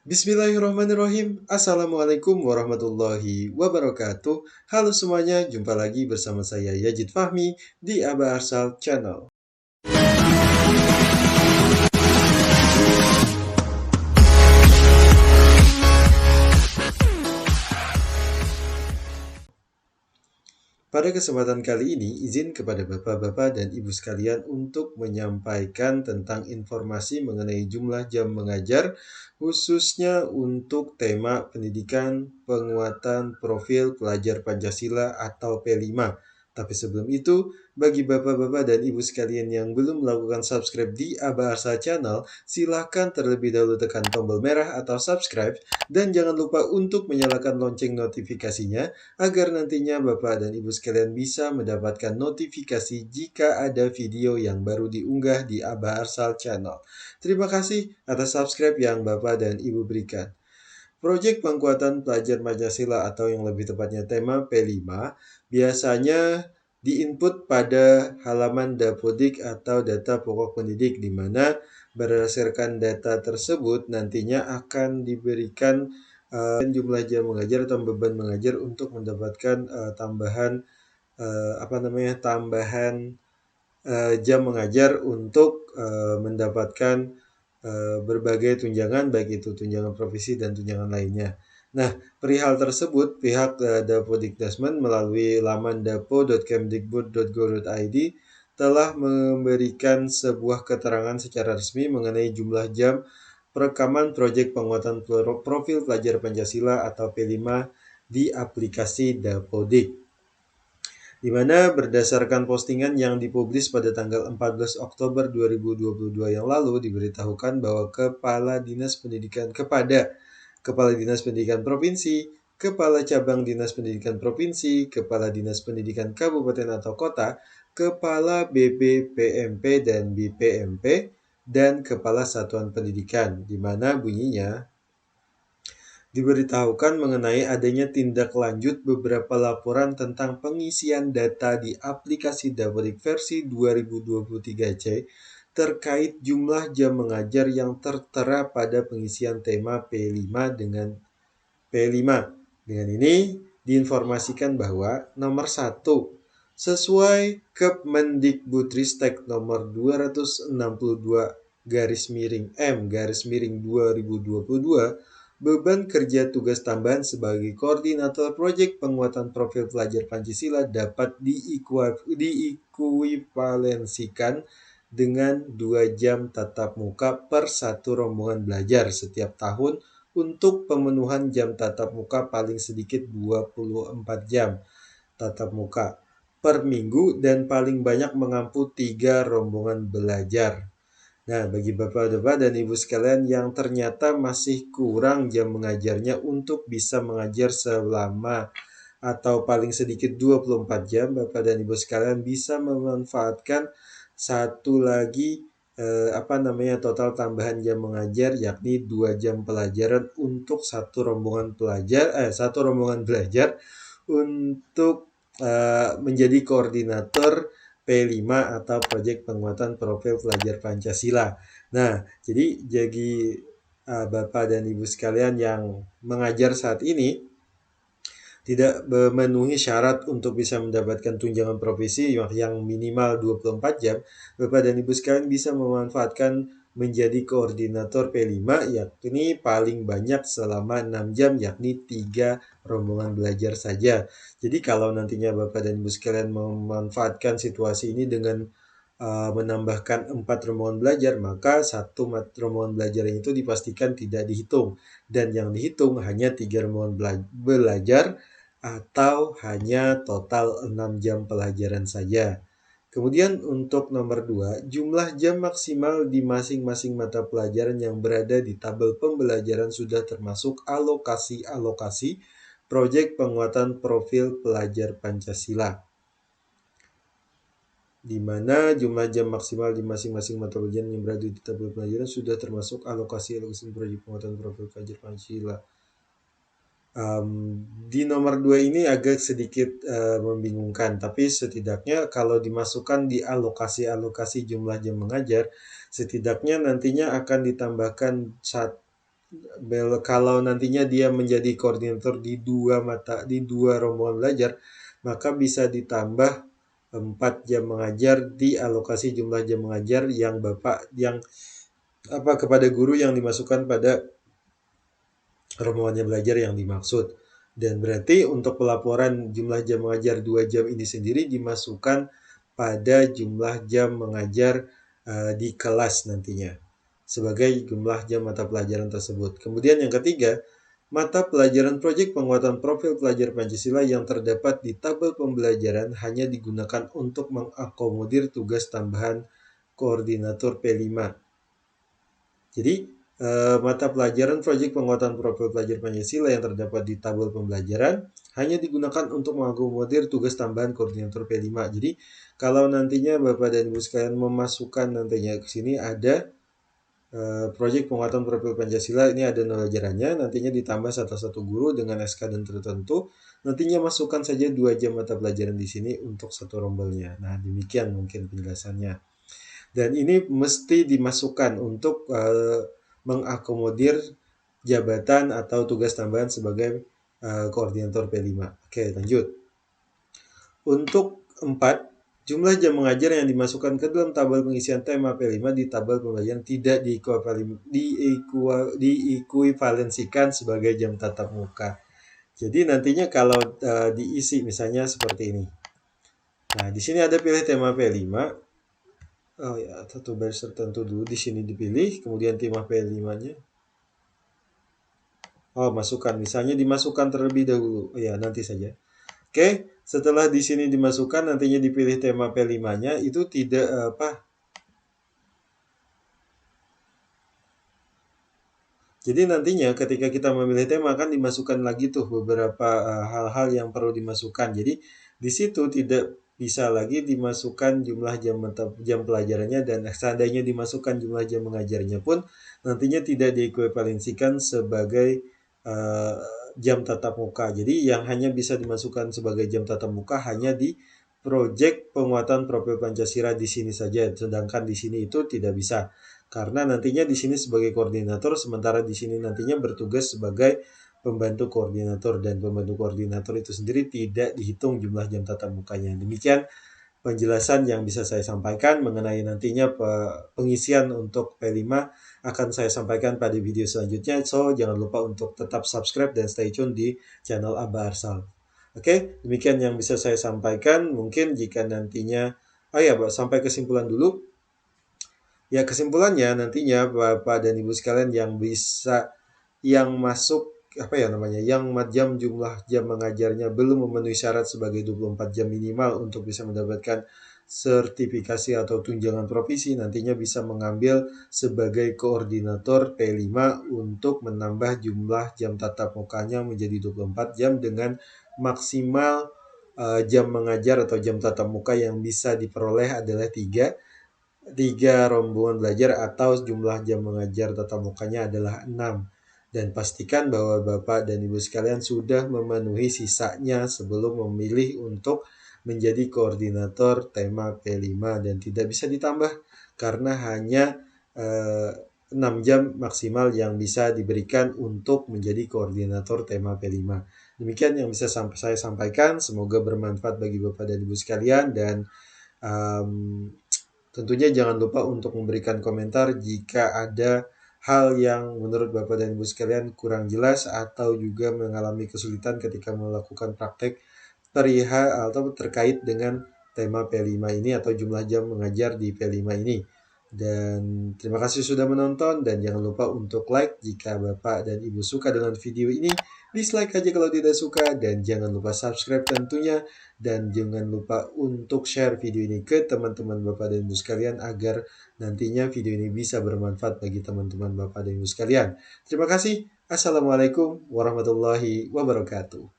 Bismillahirrahmanirrahim. Assalamualaikum warahmatullahi wabarakatuh. Halo semuanya, jumpa lagi bersama saya Yajid Fahmi di Aba Arsal Channel. Pada kesempatan kali ini, izin kepada bapak-bapak dan ibu sekalian untuk menyampaikan tentang informasi mengenai jumlah jam mengajar, khususnya untuk tema pendidikan penguatan profil pelajar Pancasila atau P5. Tapi sebelum itu, bagi bapak-bapak dan ibu sekalian yang belum melakukan subscribe di Aba Arsa Channel, silahkan terlebih dahulu tekan tombol merah atau subscribe, dan jangan lupa untuk menyalakan lonceng notifikasinya, agar nantinya Bapak dan Ibu sekalian bisa mendapatkan notifikasi jika ada video yang baru diunggah di Aba Arsal Channel. Terima kasih atas subscribe yang Bapak dan Ibu berikan. Proyek pengkuatan pelajar Pancasila atau yang lebih tepatnya tema P5 biasanya diinput pada halaman Dapodik atau data pokok pendidik, di mana berdasarkan data tersebut nantinya akan diberikan jumlah jam mengajar atau beban mengajar untuk mendapatkan tambahan jam mengajar untuk mendapatkan berbagai tunjangan, baik itu tunjangan provisi dan tunjangan lainnya. Nah, perihal tersebut, pihak Dapodikdasmen melalui laman dapo.kemdikbud.go.id telah memberikan sebuah keterangan secara resmi mengenai jumlah jam perekaman proyek penguatan profil pelajar Pancasila atau P5 di aplikasi Dapodik, di mana berdasarkan postingan yang dipublis pada tanggal 14 Oktober 2022 yang lalu diberitahukan bahwa Kepala Dinas Pendidikan Provinsi, Kepala Cabang Dinas Pendidikan Provinsi, Kepala Dinas Pendidikan Kabupaten atau Kota, Kepala BPPMP dan BPMP, dan Kepala Satuan Pendidikan, di mana bunyinya diberitahukan mengenai adanya tindak lanjut beberapa laporan tentang pengisian data di aplikasi Dapodik versi 2023C terkait jumlah jam mengajar yang tertera pada pengisian tema P5 dengan P5. Dengan ini diinformasikan bahwa nomor 1, sesuai Kemendikbudristek nomor 262 garis miring M garis miring 2022, beban kerja tugas tambahan sebagai koordinator proyek penguatan profil pelajar Pancasila dapat diikuivalensikan dengan 2 jam tatap muka per satu rombongan belajar setiap tahun untuk pemenuhan jam tatap muka paling sedikit 24 jam tatap muka per minggu dan paling banyak mengampu 3 rombongan belajar. Nah, bagi bapak-bapak dan ibu sekalian yang ternyata masih kurang jam mengajarnya untuk bisa mengajar selama atau paling sedikit 24 jam, bapak dan ibu sekalian bisa memanfaatkan satu lagi total tambahan jam mengajar, yakni 2 jam pelajaran untuk satu rombongan belajar untuk menjadi koordinator P5 atau Proyek Penguatan Profil Pelajar Pancasila. Nah, jadi Bapak dan Ibu sekalian yang mengajar saat ini tidak memenuhi syarat untuk bisa mendapatkan tunjangan provisi yang minimal 24 jam, Bapak dan Ibu sekalian bisa memanfaatkan menjadi koordinator P5, yakni paling banyak selama 6 jam, yakni 3 rombongan belajar saja. Jadi kalau nantinya Bapak dan Ibu sekalian memanfaatkan situasi ini dengan menambahkan 4 rombongan belajar, maka satu rombongan belajar itu dipastikan tidak dihitung, dan yang dihitung hanya 3 rombongan belajar atau hanya total 6 jam pelajaran saja. Kemudian untuk nomor 2, jumlah jam maksimal di masing-masing mata pelajaran yang berada di tabel pembelajaran sudah termasuk alokasi proyek penguatan profil pelajar Pancasila, di mana jumlah jam maksimal di masing-masing mata pelajaran yang berada di tabel pelajaran sudah termasuk alokasi proyek penguatan profil pelajar Pancasila. Di nomor 2 ini agak sedikit membingungkan, tapi setidaknya kalau dimasukkan di alokasi jumlah jam mengajar, setidaknya nantinya akan ditambahkan Kalau nantinya dia menjadi koordinator di dua rombongan belajar, maka bisa ditambah 4 jam mengajar di alokasi jumlah jam mengajar yang Bapak yang kepada guru yang dimasukkan pada rombongannya belajar yang dimaksud. Dan berarti untuk pelaporan jumlah jam mengajar 2 jam ini sendiri dimasukkan pada jumlah jam mengajar di kelas nantinya sebagai jumlah jam mata pelajaran tersebut. Kemudian yang ketiga, mata pelajaran proyek penguatan profil pelajar Pancasila yang terdapat di tabel pembelajaran hanya digunakan untuk mengakomodir tugas tambahan koordinator P5. Jadi, mata pelajaran proyek penguatan profil pelajar Pancasila yang terdapat di tabel pembelajaran hanya digunakan untuk mengakomodir tugas tambahan koordinator P5. Jadi, kalau nantinya Bapak dan Ibu sekalian memasukkan nantinya ke sini ada proyek penguatan profil Pancasila, ini ada pelajarannya, nantinya ditambah satu guru dengan SK dan tertentu, nantinya masukkan saja 2 jam mata pelajaran di sini untuk satu rombelnya. Nah, demikian mungkin penjelasannya. Dan ini mesti dimasukkan untuk mengakomodir jabatan atau tugas tambahan sebagai koordinator P5. Oke, lanjut. Untuk 4, jumlah jam mengajar yang dimasukkan ke dalam tabel pengisian tema P5 di tabel pembelajaran tidak diikuivalensikan sebagai jam tatap muka. Jadi nantinya kalau diisi misalnya seperti ini. Nah, di sini ada pilih tema P5. Oh ya, satu baris tertentu dulu di sini dipilih, kemudian tema P5-nya. Oh, masukkan. Misalnya dimasukkan terlebih dahulu. Oh ya, nanti saja. Oke, setelah di sini dimasukkan, nantinya dipilih tema P5-nya, itu tidak Jadi nantinya ketika kita memilih tema akan dimasukkan lagi tuh beberapa hal-hal yang perlu dimasukkan. Jadi di situ tidak bisa lagi dimasukkan jumlah jam pelajarannya, dan seandainya dimasukkan jumlah jam mengajarnya pun nantinya tidak diekuivalensikan sebagai uh, jam tatap muka. Jadi yang hanya bisa dimasukkan sebagai jam tatap muka hanya di proyek penguatan profil Pancasila di sini saja, sedangkan di sini itu tidak bisa. Karena nantinya di sini sebagai koordinator, sementara di sini nantinya bertugas sebagai pembantu koordinator, dan pembantu koordinator itu sendiri tidak dihitung jumlah jam tatap mukanya. Demikian penjelasan yang bisa saya sampaikan mengenai nantinya pengisian untuk P5 akan saya sampaikan pada video selanjutnya. So, jangan lupa untuk tetap subscribe dan stay tune di channel Abah Arsal. Oke, demikian yang bisa saya sampaikan. Mungkin jika nantinya, sampai kesimpulan dulu. Ya, kesimpulannya nantinya Bapak dan Ibu sekalian yang masuk jumlah jam mengajarnya belum memenuhi syarat sebagai 24 jam minimal untuk bisa mendapatkan sertifikasi atau tunjangan profesi, nantinya bisa mengambil sebagai koordinator P5 untuk menambah jumlah jam tatap mukanya menjadi 24 jam dengan maksimal jam mengajar atau jam tatap muka yang bisa diperoleh adalah 3 rombongan belajar, atau jumlah jam mengajar tatap mukanya adalah 6. Dan pastikan bahwa Bapak dan Ibu sekalian sudah memenuhi sisanya sebelum memilih untuk menjadi koordinator tema P5, dan tidak bisa ditambah karena hanya 6 jam maksimal yang bisa diberikan untuk menjadi koordinator tema P5. Demikian yang bisa saya sampaikan, semoga bermanfaat bagi Bapak dan Ibu sekalian, dan tentunya jangan lupa untuk memberikan komentar jika ada hal yang menurut Bapak dan Ibu sekalian kurang jelas atau juga mengalami kesulitan ketika melakukan praktek perihal atau terkait dengan tema P5 ini atau jumlah jam mengajar di P5 ini. Dan terima kasih sudah menonton, dan jangan lupa untuk like jika Bapak dan Ibu suka dengan video ini, dislike aja kalau tidak suka, dan jangan lupa subscribe tentunya, dan jangan lupa untuk share video ini ke teman-teman Bapak dan Ibu sekalian agar nantinya video ini bisa bermanfaat bagi teman-teman Bapak dan Ibu sekalian. Terima kasih. Assalamualaikum warahmatullahi wabarakatuh.